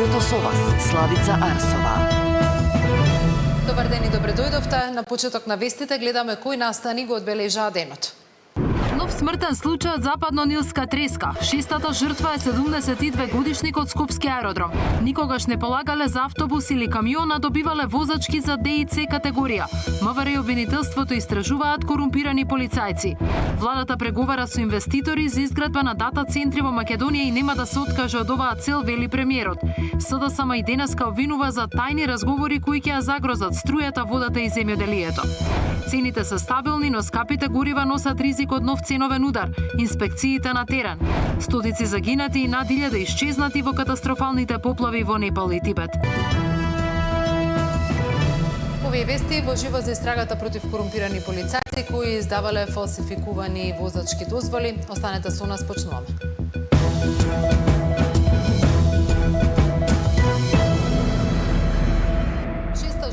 студиото со вас, Славица Арсова. Добар ден и добре дојдовте. На почеток на вестите гледаме кои настани го одбележаа денот. Нов смртен случај од Западно-Нилска треска. Шестата жртва е 72 годишник од Скопски аеродром. Никогаш не полагале за автобус или камион, а добивале возачки за Д и С категорија. МВР и обвинителството истражуваат корумпирани полицајци. Владата преговара со инвеститори за изградба на дата центри во Македонија и нема да се откаже од оваа цел, вели премиерот. СДСМ и денеска обвинува за тајни разговори кои ќе ја загрозат струјата, водата и земјоделието. Цените се стабилни, но скапите горива носат ризик од нов ценовен удар. Инспекциите на терен. Стотици загинати и над 1000 исчезнати во катастрофалните поплави во Непал и Тибет. Овие вести во живо за истрагата против корумпирани полицајци кои издавале фалсификувани возачки дозволи. Останете со нас, почнуваме.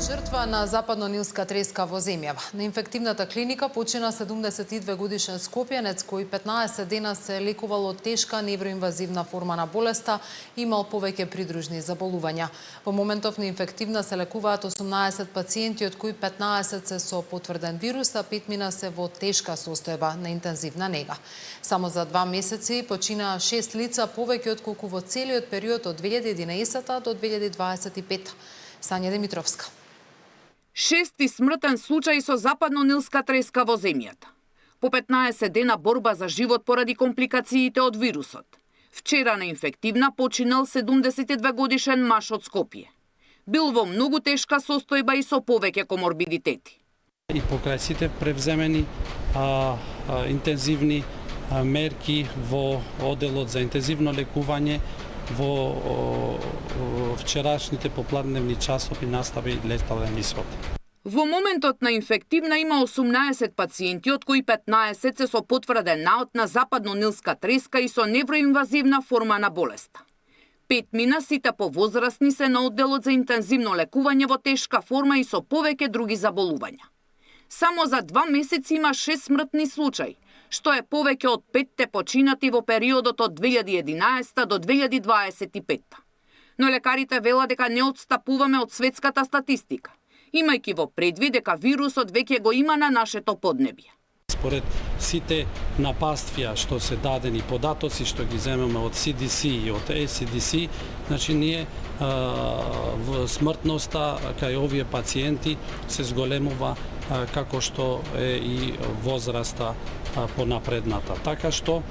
Жртва на Западно-Нилска треска во земјава. На инфективната клиника почина 72 годишен скопјанец кој 15 дена се лекувал од тешка невроинвазивна форма на болеста и имал повеќе придружни заболувања. Во моментов на инфективна се лекуваат 18 пациенти, од кои 15 се со потврден вирус, а 5 се во тешка состојба на интензивна нега. Само за 2 месеци почина 6 лица повеќе отколку во целиот период од 2011 до 2025. Сања Димитровска. Шести смртен случај со Западно-Нилска треска во земјата. По 15 дена борба за живот поради компликациите од вирусот. Вчера на инфективна починал 72 годишен маж од Скопје. Бил во многу тешка состојба и со повеќе коморбидитети. И покрај сите превземени интензивни мерки во одделот за интензивно лекување, во вчерашните попладневни часови настави летален исход. Во моментот на инфективна има 18 пациенти, од кои 15 се со потврден наод на Западно-Нилска треска и со невроинвазивна форма на болеста. 5 сите повозрастни се на одделот за интензивно лекување во тешка форма и со повеќе други заболувања. Само за 2 месеци има 6 смртни случаи, што е повеќе од 5 починати во периодот од 2011 до 2025. Но лекарите велат дека не отстапуваме од светската статистика, имајќи во предвид дека вирусот веќе го има на нашето поднебје. Според сите напаствија што се дадени податоци што ги земеме од CDC и од ACDC, значи ние смртноста кај овие пациенти се зголемува како што е и возраста понапредната. Така што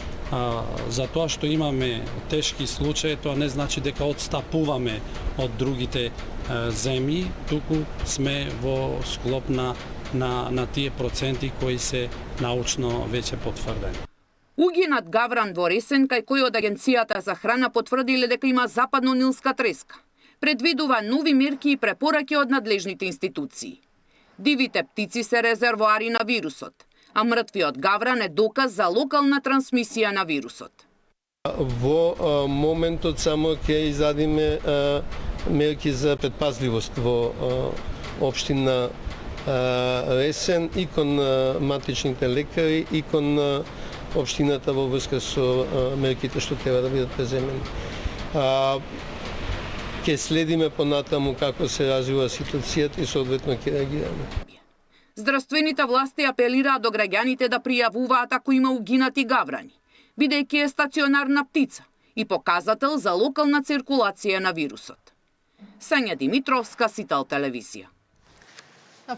за тоа што имаме тешки случаи, тоа не значи дека отстапуваме од другите земји, туку сме во склоп на тие проценти кои се научно веќе потврдени. Угинат Гавран во Ресен, кај кој од Агенцијата за храна потврдиле дека има Западно-Нилска треска. Предвидува нови мерки и препораки од надлежните институции. Дивите птици се резервоари на вирусот, а мртвиот гавран е доказ за локална трансмисија на вирусот. Во моментот само ќе изадиме мерки за предпазливост во општина Ресен и кон матичните лекари и кон општината во врска со мерките што треба да бидат преземени. Ќе следиме понатаму како се развива ситуацијата и соодветно ќе реагираме. Здравствените власти апелираат до граѓаните да пријавуваат ако има угинати гаврани, бидејќи е стационарна птица и показател за локална циркулација на вирусот. Сања Димитровска, Сител телевизија.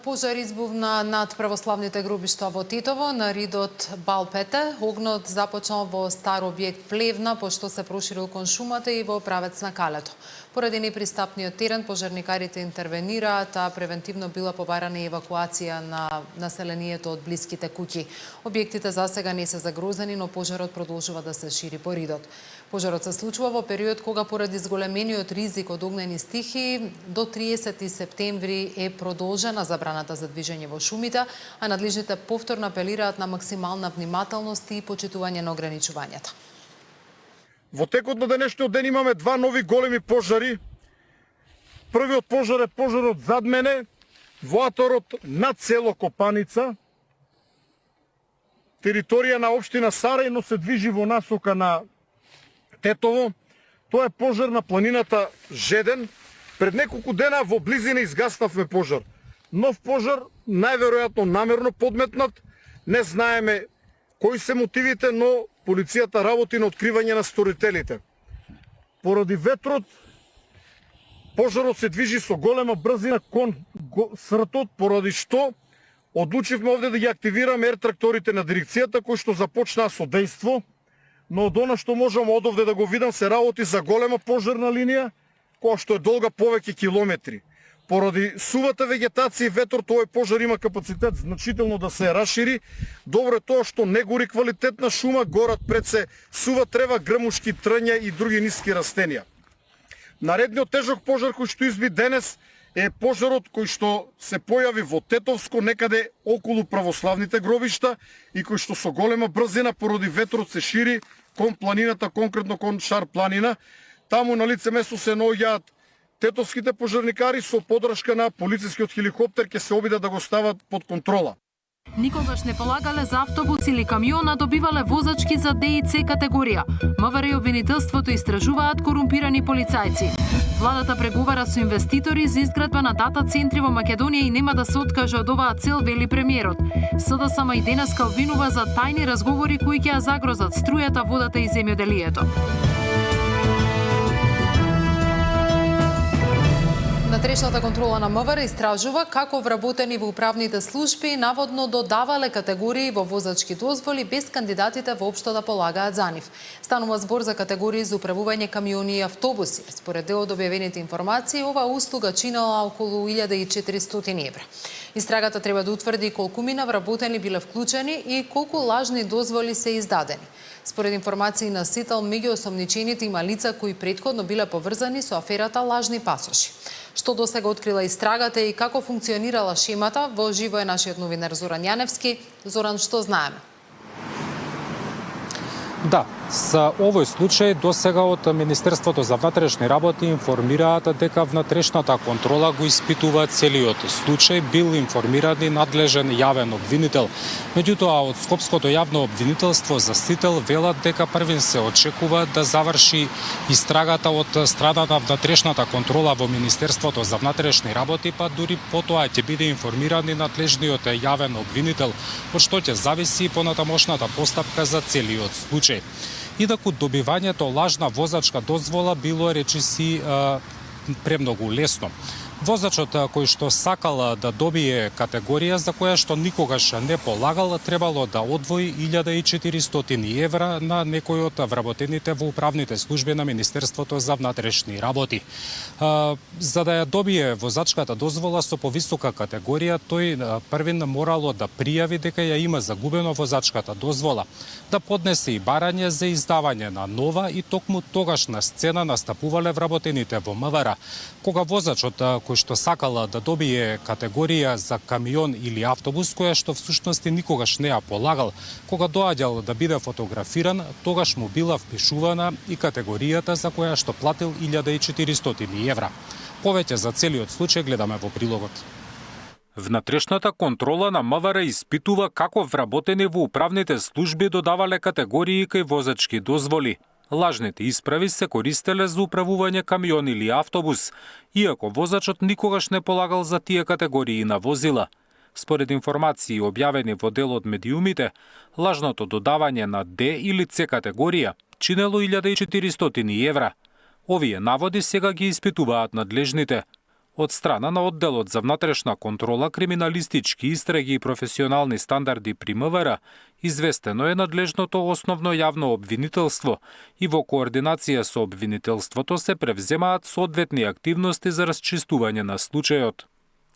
Пожар избувна над православните гробишта во Титово на ридот Балпете. Огнот започнал во стар објект Плевна, пошто се проширил кон шумата и во правец на Калето. Поради непристапниот терен, пожарникарите интервенираат, а превентивно била побарана и евакуација на населението од блиските куќи. Објектите засега не се загрозени, но пожарот продолжува да се шири по ридот. Пожарот се случува во период кога поради зголемениот ризик од огнени стихии до 30 септември е продолжена забраната за движење во шумите, а надлежните повторно апелираат на максимална внимателност и почитување на ограничувањата. Во текот на денешниот ден имаме 2 нови големи пожари. Првиот пожар е пожарот зад мене, во аторот над село Копаница. Територија на општина Сарај, но се движи во насока на Тетово. Тоа е пожар на планината Жеден. Пред неколку дена во близина изгаснавме пожар. Нов пожар, најверојатно намерно подметнат. Не знаеме кои се мотивите, но полицијата работи на откривање на сторителите. Поради ветрот, пожарот се движи со голема брзина кон сртот, поради што одлучивме овде да ги активираме ер-тракторите на дирекцијата, кои што започнаа со дејство, но од она што можам од овде да го видам се работи за голема пожарна линија, која што е долга повеќе километри. Поради сувата вегетација и ветрот, овој пожар има капацитет значително да се рашири. Добро е тоа што не гори квалитетна шума, горат пред се сува трева, грмушки, трња и други ниски растенија. Наредниот тежок пожар кој што изби денес е пожарот кој што се појави во Тетовско, некаде околу православните гробишта и кој што со голема брзина поради ветрот се шири кон планината, конкретно кон Шар планина. Таму на лице место се наоѓаат тетовските пожарникари со подршка на полицискиот хеликоптер ќе се обидат да го стават под контрола. Никогаш не полагале за автобус или камион, а добивале возачки за Д и С категорија. МВР и обвинителството истражуваат корумпирани полицајци. Владата преговара со инвеститори за изградба на дата центри во Македонија и нема да се откаже од оваа цел, вели премиерот. СДСМ и денеска обвинува за тајни разговори кои ќе ја загрозат струјата, водата и земјоделието. Внатрешната контрола на МВР истражува како вработени во управните служби наводно додавале категории во возачки дозволи без кандидатите воопшто да полагаат за нив. Станува збор за категории за управување камиони и автобуси. Според дел од објавените информации, оваа услуга чинела околу 1400 евра. Истрагата треба да утврди колку мина вработени биле вклучени и колку лажни дозволи се издадени. Според информации на Сител, меѓу осомничените има лица кои претходно биле поврзани со аферата лажни пасоши. Што досега открила истрагата и како функционирала шемата, во живо е нашиот новинар Зоран Јаневски. Зоран, што знаеме? Да, за овој случај досега од Министерството за внатрешни работи информираат дека внатрешната контрола го испитува целиот случај, бил информиран и надлежен јавен обвинител. Меѓутоа, од Скопското јавно обвинителство за Сител велат дека првин се очекува да заврши истрагата од страна на внатрешната контрола во Министерството за внатрешни работи, па дури потоа ќе биде информиран и надлежниот јавен обвинител, од што ќе зависи понатамошната постапка за целиот случај. Инаку добивањето лажна возачка дозвола било речиси премногу лесно. Возачот кој што сакал да добие категорија за која што никогаш не полагал, требало да одвои 1400 евра на некој од вработените во управните служби на Министерството за внатрешни работи. За да ја добие возачката дозвола со повисока категорија, тој првин морало да пријави дека ја има загубено возачката дозвола, да поднесе и барање за издавање на нова и токму тогаш на сцена настапувале вработените во МВР. Кога возачот кој што сакала да добие категорија за камион или автобус, која што всушност никогаш не ја полагал, кога доаѓал да биде фотографиран, тогаш му била впишувана и категоријата за која што платил 1400 евра. Повеќе за целиот случај гледаме во прилогот. Внатрешната контрола на МВР испитува како вработени во управните служби додавале категории кај возачки дозволи. Лажните исправи се користеле за управување камион или автобус, иако возачот никогаш не полагал за тие категории на возила. Според информации објавени во дел од медиумите, лажното додавање на Д или С категорија чинело 1400 евра. Овие наводи сега ги испитуваат надлежните. Од страна на одделот за внатрешна контрола, криминалистички истраги и професионални стандарди при МВР, известено е надлежното основно јавно обвинителство и во координација со обвинителството се превземаат соодветни активности за расчистување на случајот.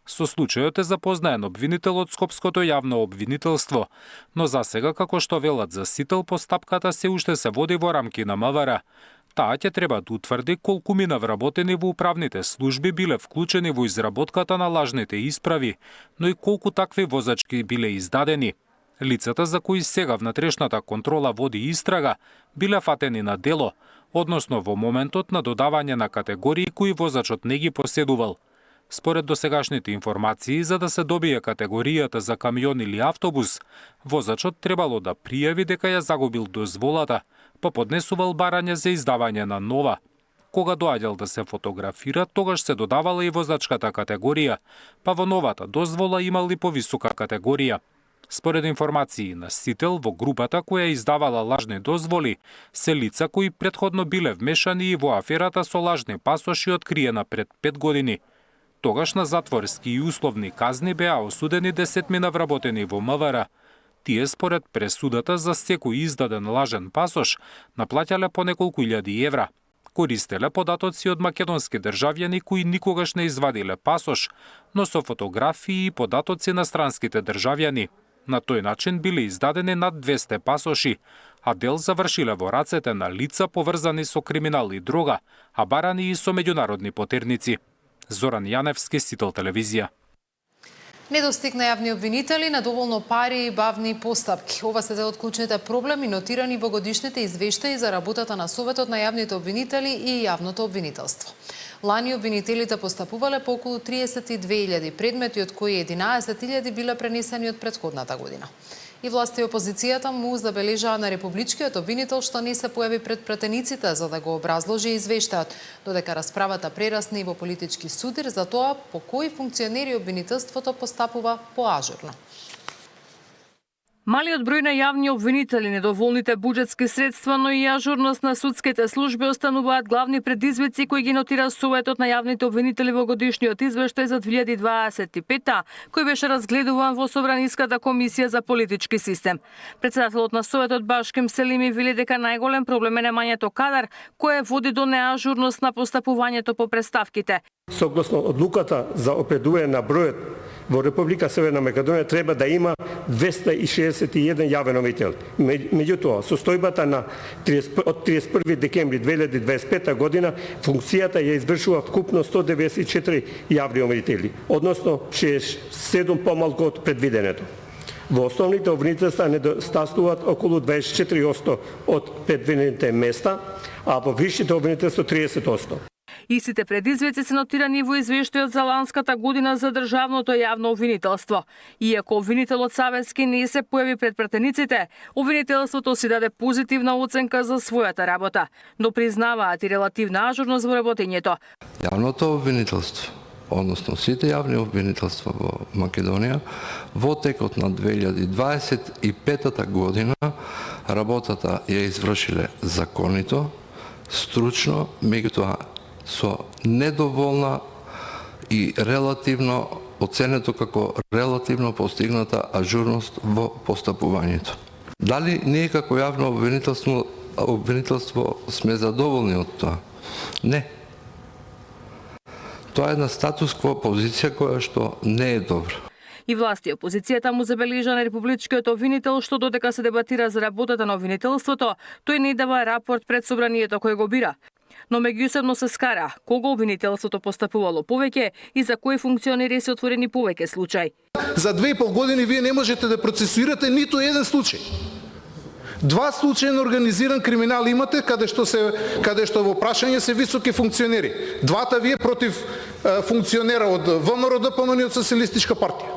Со случајот е запознаен обвинител од Скопското јавно обвинителство, но засега, како што велат за Сител, постапката се уште се води во рамки на МВР. Таа ќе треба да утврди колку мина вработени во управните служби биле вклучени во изработката на лажните исправи, но и колку такви возачки биле издадени. Лицата за кои сега внатрешната контрола води истрага биле фатени на дело, односно во моментот на додавање на категории кои возачот не ги поседувал. Според досегашните информации, за да се добие категоријата за камион или автобус, возачот требало да пријави дека ја загубил дозволата, па поднесувал барање за издавање на нова. Кога доаѓал да се фотографира, тогаш се додавала и возачката категорија, па во новата дозвола имал и повисока категорија. Според информации на Сител, во групата која издавала лажни дозволи, се лица кои претходно биле вмешани и во аферата со лажни пасоши откриена пред 5 години. Тогаш на затворски и условни казни беа осудени 10 вработени во МВР. Тие според пресудата за секој издаден лажен пасош наплаќале по неколку илјади евра. Користеле податоци од македонски државјани кои никогаш не извадиле пасош, но со фотографии и податоци на странските државјани. На тој начин биле издадени над 200 пасоши, а дел завршиле во рацете на лица поврзани со криминал и дрога, а барани и со меѓународни потерници. Зоран Јаневски, Сител телевизија. Недостиг на јавни обвинители, недоволно пари и бавни постапки. Ова се од клучните проблеми нотирани во годишните извештаи за работата на Советот на јавните обвинители и јавното обвинителство. Лани обвинителите постапувале по околу 32.000 предмети, од кои 11.000 биле пренесени од претходната година. И власта и опозицијата му забележаа на републичкиот обвинител што не се појави пред пратениците за да го образложи извештајот, додека расправата прерасне и во политички судир за тоа по кои функционери обвинителството постапува поажурно. Малиот број на јавни обвинители, недоволните буџетски средства, но и ажурност на судските служби остануваат главни предизвици кои ги нотира Советот на јавните обвинители во годишниот извештај за 2025, кој беше разгледуван во Собраниската комисија за политички систем. Председателот на Советот Башким Селими вели дека најголем проблем е немањето кадар, кое води до неажурност на постапувањето по преставките. Согласно одлуката за определување на бројот во Република Северна Македонија треба да има 261 јавен обвинител. Меѓутоа, состојбата на од 31 декември 2025 година функцијата ја извршува вкупно 194 јавни обвинители, односно 67 помалку од предвиденето. Во основните обвинителства недостасуваат околу 24% од предвидените места, а во висшите обвинителства 30%. Истите предизвици се нотирани во извештајот за ланската година за државното јавно обвинителство. Иако обвинителот Савески не се појави пред пратениците, обвинителството си даде позитивна оценка за својата работа, но признаваат и релативна ажурност во работењето. Јавното обвинителство, односно сите јавни обвинителства во Македонија, во текот на 2025 година работата ја извршиле законито, стручно, меѓутоа со недоволна и релативно оценето како релативно постигната ажурност во постапувањето. Дали ние како јавно обвинителство сме задоволни од тоа? Не. Тоа е една статус-кво позиција која што не е добра. И власти и опозицијата му забележа на републичкиот обвинител што додека се дебатира за работата на обвинителството, тој не дава рапорт пред собранието кој го бира. Но меѓусебно се скара кога обвинителството постапувало повеќе и за кои функционери се отворени повеќе случаи. За 2,5 години вие не можете да процесуирате ниту еден случај. 2 случаи на организиран криминал имате каде што во прашање се високи функционери. Двата вие против функционера од ВМРО ДПМН и од Социјалистичка партија.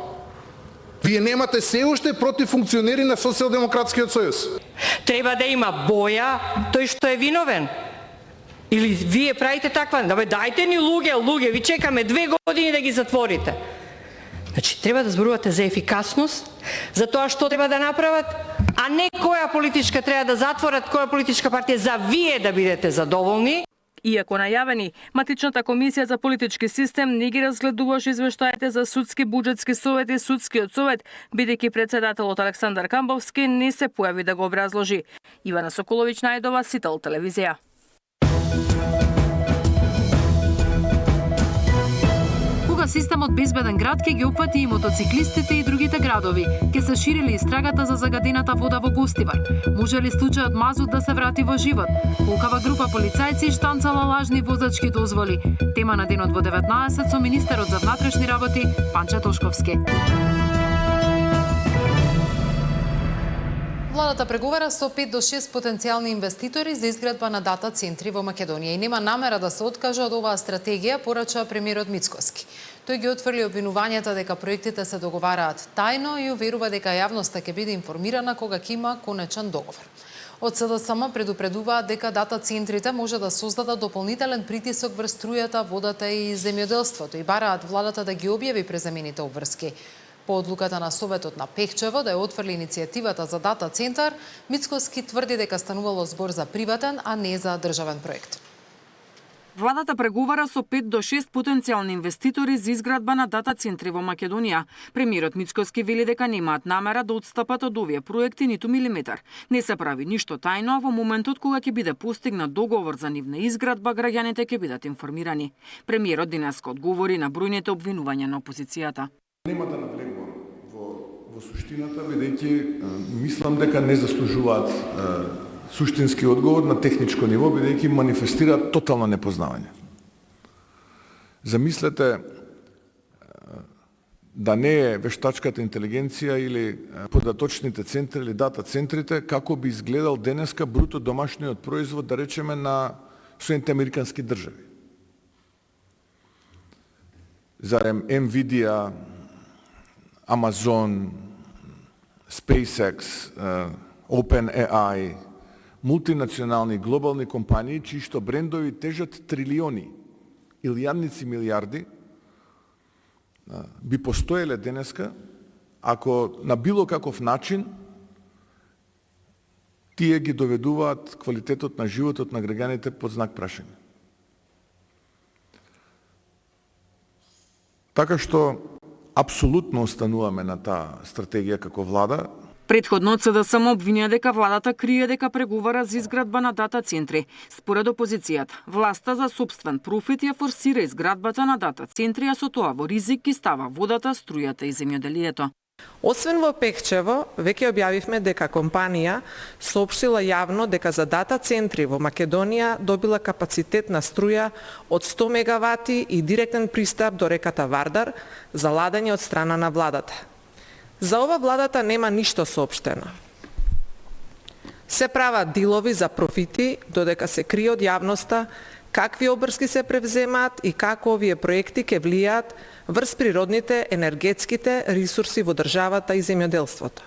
Вие немате се уште против функционери на Социјалдемократскиот сојуз. Треба да има боја тој што е виновен. Или вие правите таква, дајте ни луѓе, ви чекаме 2 години да ги затворите. Значи, треба да зборувате за ефикасност, за тоа што треба да направат, а не која политичка треба да затворат, која политичка партија, за вие да бидете задоволни. Иако најавени, Матичната комисија за политички систем не ги разгледуваше извештаите за судски буџетски совет и судскиот совет, бидејќи председателот Александар Камбовски не се појави да го образложи. Ивана Соколовиќ најдова, Сител телевизија. Системот Безбеден град ќе ги опфати и мотоциклистите и другите градови. Ќе се ширили истрагата за загадената вода во Гостивар. Може ли случајот Мазут да се врати во живот? Колкава група полицајци штанцала лажни возачки дозволи. Тема на денот во 19 со министерот за внатрешни работи Панче Тошковски. Владата преговара со 5 до 6 потенцијални инвеститори за изградба на дата центри во Македонија и нема намера да се откаже од оваа стратегија, порача премиерот Мицкоски. Тој ги отфрли обвинувањата дека проектите се договараат тајно и уверува дека јавноста ќе биде информирана кога ќе има конечен договор. Од СДСМ предупредуваат дека дата центрите може да создадат дополнителен притисок врз струјата, водата и земјоделството и бараат владата да ги објави презамените обврски. По одлуката на Советот на Пехчево да ја отфрли иницијативата за дата центар, Мицкоски тврди дека станувало збор за приватен, а не за државен проект. Владата преговара со 5 до 6 потенцијални инвеститори за изградба на дата центри во Македонија. Премиерот Мицкоски вели дека немаат намера да отстапат од овие проекти ниту милиметар. Не се прави ништо тајно, а во моментот кога ќе биде постигнат договор за нивна изградба, граѓаните ќе бидат информирани. Премиерот денеска одговори на бројните обвинувања на опозицијата. Нема да навлегувам во суштината, бидејќи мислам дека не заслужуваат суштински одговор на техничко ниво, бидејќи манифестираат тотално непознавање. Замислете да не е вештачката интелигенција или податочните центри или дата центрите, како би изгледал денеска бруто домашниот производ, да речеме, на Соединените американски држави. Зарем Nvidia, Amazon, SpaceX, OpenAI, мултинационални глобални компании, чии што брендови тежат трилиони или јадници милиарди, би постоеле денеска, ако на било каков начин тие ги доведуваат квалитетот на животот на граѓаните под знак прашање. Така што апсолутно остануваме на таа стратегија како влада. Претходно од СДСМ обвинија дека владата крие дека преговара за изградба на дата центри. Според опозицијата, власта за сопствен профит ја форсира изградбата на дата центри, а со тоа во ризик ги става водата, струјата и земјоделието. Освен во Пехчево, веќе објавивме дека компанија соопштила јавно дека за дата центри во Македонија добила капацитет на струја од 100 мегавати и директен пристап до реката Вардар за ладење од страна на владата. За ова владата нема ништо соопштено. Се прават дилови за профити, додека се крие од јавноста какви обврски се превземаат и како овие проекти ќе влијаат врз природните енергетските ресурси во државата и земјоделството.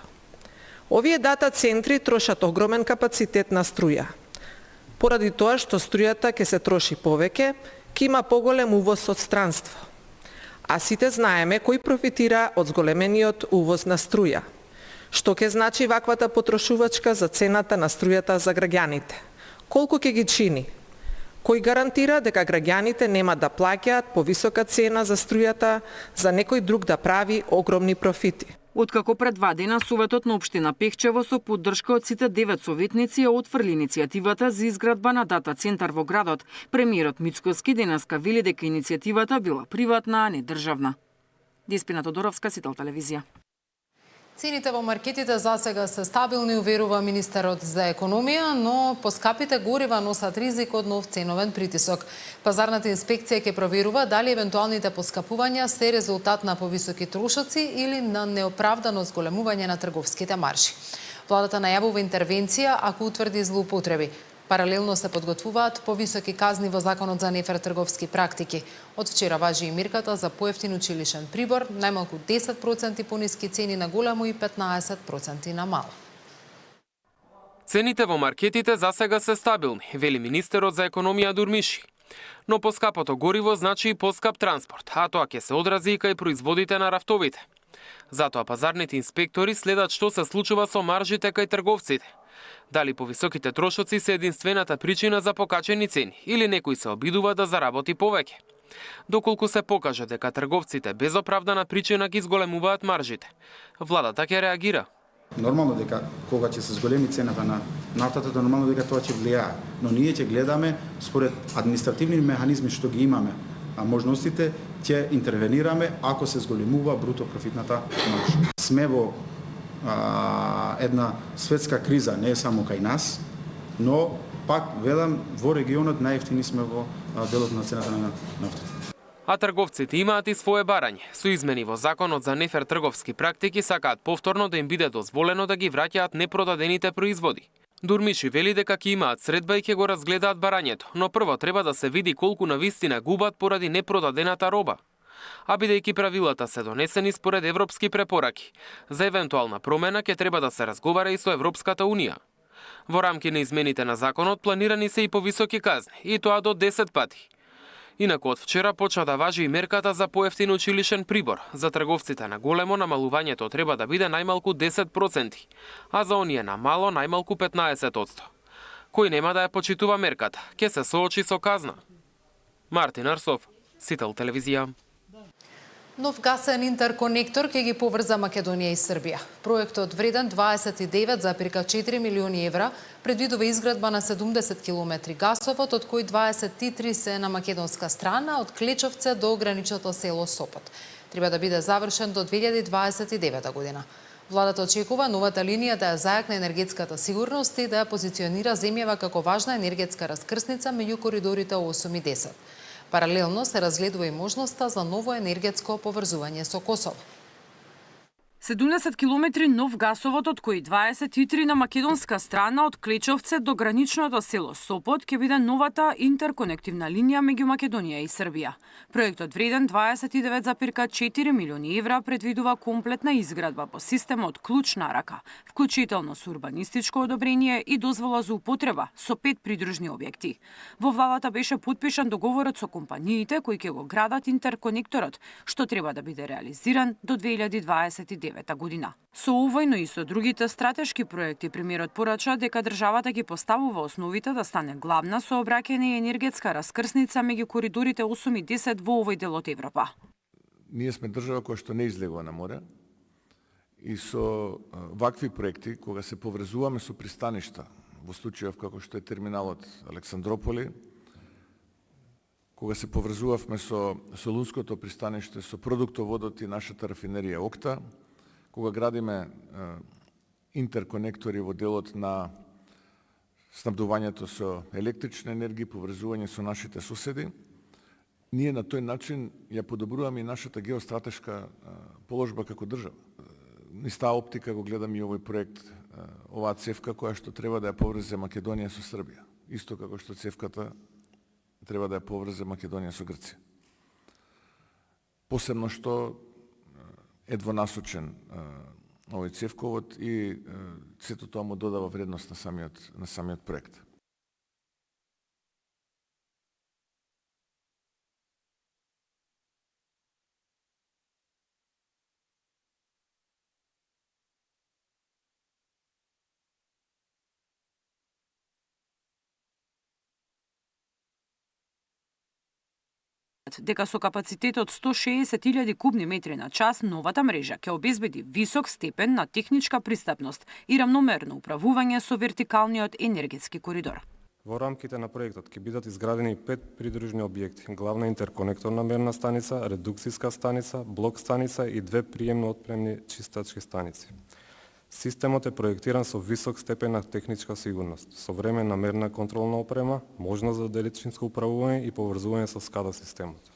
Овие дата центри трошат огромен капацитет на струја. Поради тоа што струјата ќе се троши повеќе, ќе има поголем увоз од странство. А сите знаеме кој профитира од зголемениот увоз на струја. Што ќе значи ваквата потрошувачка за цената на струјата за граѓаните? Колку ќе ги чини? Кој гарантира дека граѓаните нема да плаќаат повисока цена за струјата за некој друг да прави огромни профити? Откако пред 2 дена Советот на општина Пехчево со поддршка од сите 9 советници ја отфрли иницијативата за изградба на дата центар во градот, премиерот Мицкоски денеска вели дека иницијативата била приватна, а не државна. Деспина Тодоровска, Сител телевизија. Цените во маркетите засега се стабилни, уверува министерот за економија, но поскапите горива носат ризик од нов ценовен притисок. Пазарната инспекција ќе проверува дали евентуалните поскапувања се резултат на повисоки трошоци или на неоправдано зголемување на трговските маржи. Владата најавува интервенција ако утврди злоупотреби. Паралелно се подготвуваат повисоки казни во Законот за нефер трговски практики. Од вчера важи и мирката за поевтин училишен прибор, најмалку 10% пониски цени на големо и 15% на мало. Цените во маркетите засега се стабилни, вели министерот за економија Дурмиши. Но поскапото гориво значи и поскап транспорт, а тоа ќе се одрази и кај производите на рафтовите. Затоа пазарните инспектори следат што се случува со маржите кај трговците. Дали повисоките трошоци се единствената причина за покачени цени или некој се обидува да заработи повеќе. Доколку се покаже дека трговците без оправдана причина ги зголемуваат маржите, владата ќе реагира. Нормално дека кога ќе се зголеми цената на нафтата, нормално дека тоа ќе влијае, но ние ќе гледаме според административни механизми што ги имаме, а можностите ќе интервенираме ако се зголемува бруто профитната маржа. Сме во една светска криза, не е само кај нас, но пак велам во регионот најевтини сме во делот на цената на нафтата. А трговците имаат и свое барање. Со измени во Законот за нефер трговски практики сакаат повторно да им биде дозволено да ги враќаат непродадените производи. Дурмиши вели дека ќе имаат средба и ќе го разгледаат барањето, но прво треба да се види колку навистина губат поради непродадената роба. А бидејќи правилата се донесени според европски препораки, за евентуална промена ќе треба да се разговара и со Европската Унија. Во рамки на измените на законот планирани се и повисоки казни, и тоа до 10 пати. Инаку од вчера почна да важи и мерката за поевтин училишен прибор. За трговците на големо намалувањето треба да биде најмалку 10%, а за оние на мало најмалку 15%. Кој нема да ја почитува мерката, ќе се соочи со казна. Мартин Арсов, Сител телевизија. Нов гасен интерконектор ќе ги поврза Македонија и Србија. Проектот вреден 29,4 милиони евра предвидува изградба на 70 километри гасовод, од кои 23 се на македонска страна, од Клечовце до граничното село Сопот. Треба да биде завршен до 2029 година. Владата очекува новата линија да ја зајакне енергетската сигурност и да ја позиционира земјава како важна енергетска раскрсница меѓу коридорите 8 и 10. Паралелно се разгледува и можноста за ново енергетско поврзување со Косово. 70 километри нов гасовод, од кои 23 на македонска страна, од Клечовце до граничното село Сопот, ќе биде новата интерконективна линија меѓу Македонија и Србија. Проектот вреден 29,4 милиони евра предвидува комплетна изградба по системот клуч на рака, вклучително со урбанистичко одобрение и дозвола за употреба со 5 придружни објекти. Во владата беше потпишан договорот со компаниите кои ќе го градат интерконекторот, што треба да биде реализиран до 2029 година. Со овој, но и со другите стратешки проекти, премиерот порача дека државата ги поставува основите да стане главна сообраќајна и енергетска раскрсница меѓу коридорите 8 и 10 во овој дел од Европа. Ние сме држава која што не излегува на море и со вакви проекти, кога се поврзуваме со пристаништа, во случајов како што е терминалот Александрополи, кога се поврзувавме со Солунското пристаниште, со продуктоводот и нашата рафинерија Окта, кога градиме интерконектори во делот на снабдувањето со електрична енергија, поврзување со нашите соседи, ние на тој начин ја подобруваме и нашата геостратешка положба како држава. Низ таа оптика го гледам и овој проект, оваа цевка која што треба да ја поврзе Македонија со Србија, исто како што цевката треба да ја поврзе Македонија со Грција. Посебно што е двонасочен овој цевковод и сето тоа му додава вредност на самиот проект. Дека со капацитет од 160.000 кубни метри на час, новата мрежа ќе обезбеди висок степен на техничка пристапност и рамномерно управување со вертикалниот енергетски коридор. Во рамките на проектот ќе бидат изградени 5 придружни објекти: главна интерконекторна мерна станица, редукцијска станица, блок станица и 2 приемно-отпремни чистачки станици. Системот е проектиран со висок степен на техничка сигурност, современна мерна контролна опрема, можност за далечинско управување и поврзување со SCADA системот.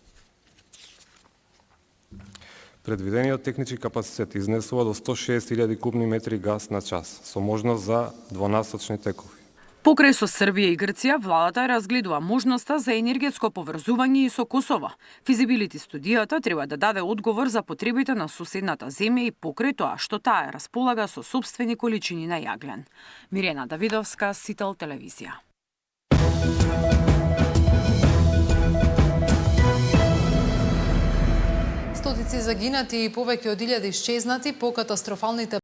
Предвидениот технички капацитет изнесува до 160.000 кубни метри газ на час, со можност за двонасочни текови. Покрај со Србија и Грција, владата разгледува можноста за енергетско поврзување и со Косово. Физибилити студијата треба да даде одговор за потребите на соседната земја и покрај тоа што таа располага со сопствени количини на јаглен. Мирена Давидовска, Сител телевизија. Стотици загинати и повеќе од 1000 исчезнати по катастрофалните